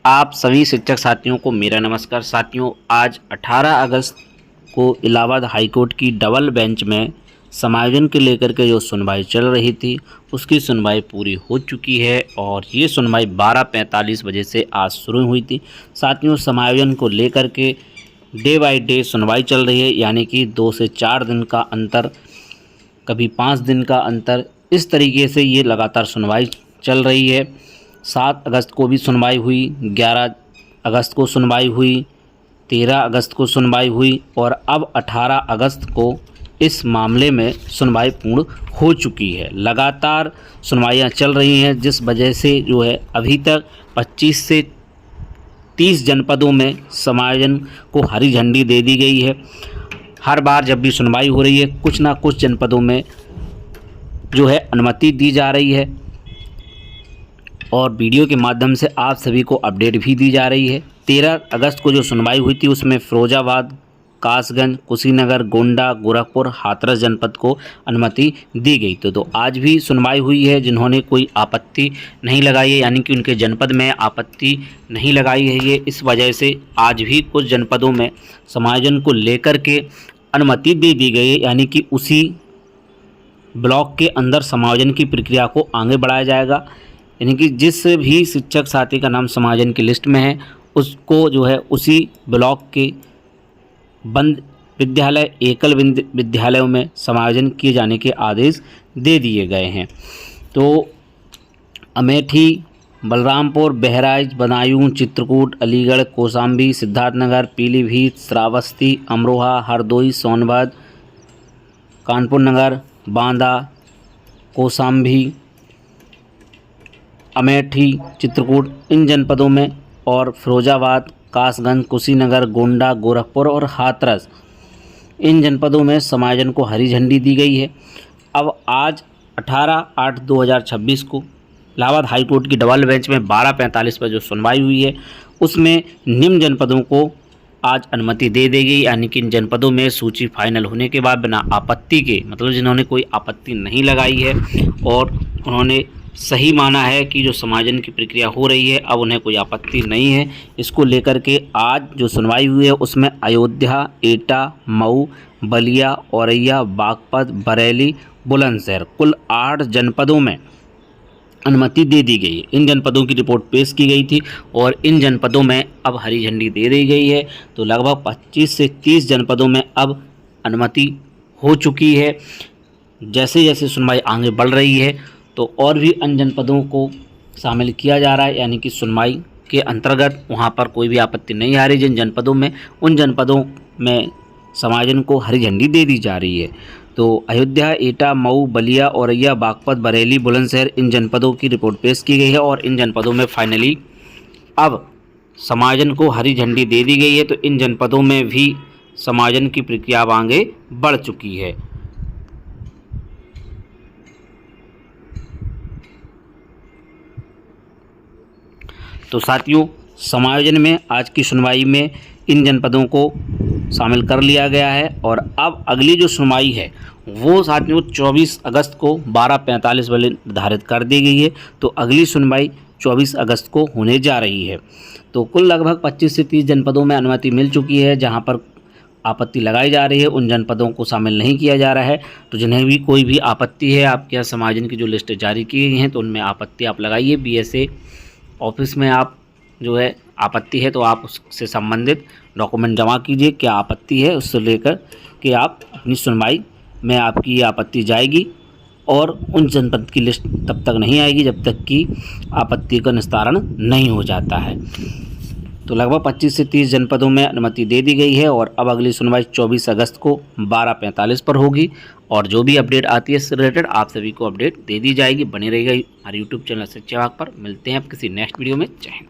आप सभी शिक्षक साथियों को मेरा नमस्कार। साथियों, आज 18 अगस्त को इलाहाबाद हाईकोर्ट की डबल बेंच में समायोजन के लेकर के जो सुनवाई चल रही थी उसकी सुनवाई पूरी हो चुकी है और ये सुनवाई 12:45 बजे से आज शुरू हुई थी। साथियों, समायोजन को लेकर के डे बाय डे सुनवाई चल रही है, यानी कि 2 से 4 दिन का अंतर, कभी 5 दिन का अंतर, इस तरीके से ये लगातार सुनवाई चल रही है। 7 अगस्त को भी सुनवाई हुई, 11 अगस्त को सुनवाई हुई, 13 अगस्त को सुनवाई हुई और अब 18 अगस्त को इस मामले में सुनवाई पूर्ण हो चुकी है। लगातार सुनवाइयाँ चल रही हैं, जिस वजह से जो है अभी तक 25 से 30 जनपदों में समायोजन को हरी झंडी दे दी गई है। हर बार जब भी सुनवाई हो रही है कुछ ना कुछ जनपदों में जो है अनुमति दी जा रही है और वीडियो के माध्यम से आप सभी को अपडेट भी दी जा रही है। 13 अगस्त को जो सुनवाई हुई थी उसमें फिरोजाबाद, कासगंज, कुशीनगर, गोंडा, गोरखपुर, हाथरस जनपद को अनुमति दी गई। तो आज भी सुनवाई हुई है। जिन्होंने कोई आपत्ति नहीं लगाई है, यानी कि उनके जनपद में आपत्ति नहीं लगाई है, ये इस वजह से आज भी कुछ जनपदों में समायोजन को लेकर के अनुमति दे दी गई है, यानी कि उसी ब्लॉक के अंदर समायोजन की प्रक्रिया को आगे बढ़ाया जाएगा। यानी कि जिस भी शिक्षक साथी का नाम समायोजन की लिस्ट में है उसको जो है उसी ब्लॉक के बंद विद्यालय, एकल विद्यालयों में समायोजन किए जाने के आदेश दे दिए गए हैं। तो अमेठी, बलरामपुर, बहराइच, बदायूं, चित्रकूट, अलीगढ़, कौशाम्बी, सिद्धार्थनगर, पीलीभीत, श्रावस्ती, अमरोहा, हरदोई, सोनभद्र, कानपुर नगर, बांदा, कौशाम्बी, अमेठी, चित्रकूट, इन जनपदों में और फिरोजाबाद, कासगंज, कुशीनगर, गोंडा, गोरखपुर और हाथरस, इन जनपदों में समायोजन को हरी झंडी दी गई है। अब आज 18/8/2026 को इलाहाबाद हाईकोर्ट की डबल बेंच में 12:45 पर जो सुनवाई हुई है उसमें निम्न जनपदों को आज अनुमति दे दी गई, यानी कि इन जनपदों में सूची फाइनल होने के बाद बिना आपत्ति के, मतलब जिन्होंने कोई आपत्ति नहीं लगाई है और उन्होंने सही माना है कि जो समायोजन की प्रक्रिया हो रही है अब उन्हें कोई आपत्ति नहीं है, इसको लेकर के आज जो सुनवाई हुई है उसमें अयोध्या, एटा, मऊ, बलिया, औरैया, बागपत, बरेली, बुलंदशहर, कुल 8 जनपदों में अनुमति दे दी गई है। इन जनपदों की रिपोर्ट पेश की गई थी और इन जनपदों में अब हरी झंडी दे दी गई है। तो लगभग 25 से 30 जनपदों में अब अनुमति हो चुकी है। जैसे जैसे सुनवाई आगे बढ़ रही है तो और भी अन्य जनपदों को शामिल किया जा रहा है, यानी कि सुनवाई के अंतर्गत वहाँ पर कोई भी आपत्ति नहीं आ रही जिन जनपदों में, उन जनपदों में समायोजन को हरी झंडी दे दी जा रही है। तो अयोध्या, एटा, मऊ, बलिया, औरैया, बागपत, बरेली, बुलंदशहर, इन जनपदों की रिपोर्ट पेश की गई है और इन जनपदों में फाइनली अब समायोजन को हरी झंडी दे दी गई है। तो इन जनपदों में भी समायोजन की प्रक्रिया अब आगे बढ़ चुकी है। तो साथियों, समायोजन में आज की सुनवाई में इन जनपदों को शामिल कर लिया गया है और अब अगली जो सुनवाई है वो साथियों 24 अगस्त को 12:45 बजे निर्धारित कर दी गई है। तो अगली सुनवाई 24 अगस्त को होने जा रही है। तो कुल लगभग 25 से 30 जनपदों में अनुमति मिल चुकी है। जहां पर आपत्ति लगाई जा रही है उन जनपदों को शामिल नहीं किया जा रहा है। तो जिन्हें भी कोई भी आपत्ति है, आपके यहाँ समायोजन की जो लिस्ट जारी की गई हैं तो उनमें आपत्ति आप लगाइए। BSA ऑफिस में आप जो है आपत्ति है तो आप उससे संबंधित डॉक्यूमेंट जमा कीजिए, क्या आपत्ति है उससे लेकर कि आप अपनी सुनवाई में आपकी ये आपत्ति जाएगी और उन जनपद की लिस्ट तब तक नहीं आएगी जब तक कि आपत्ति का निस्तारण नहीं हो जाता है। तो लगभग 25 से 30 जनपदों में अनुमति दे दी गई है और अब अगली सुनवाई 24 अगस्त को 12:45 पर होगी और जो भी अपडेट आती है इससे रिलेटेड आप सभी को अपडेट दे दी जाएगी। बने रहेगा हमारे YouTube चैनल शिक्षा विभाग पर। मिलते हैं आप किसी नेक्स्ट वीडियो में। जय हिंद।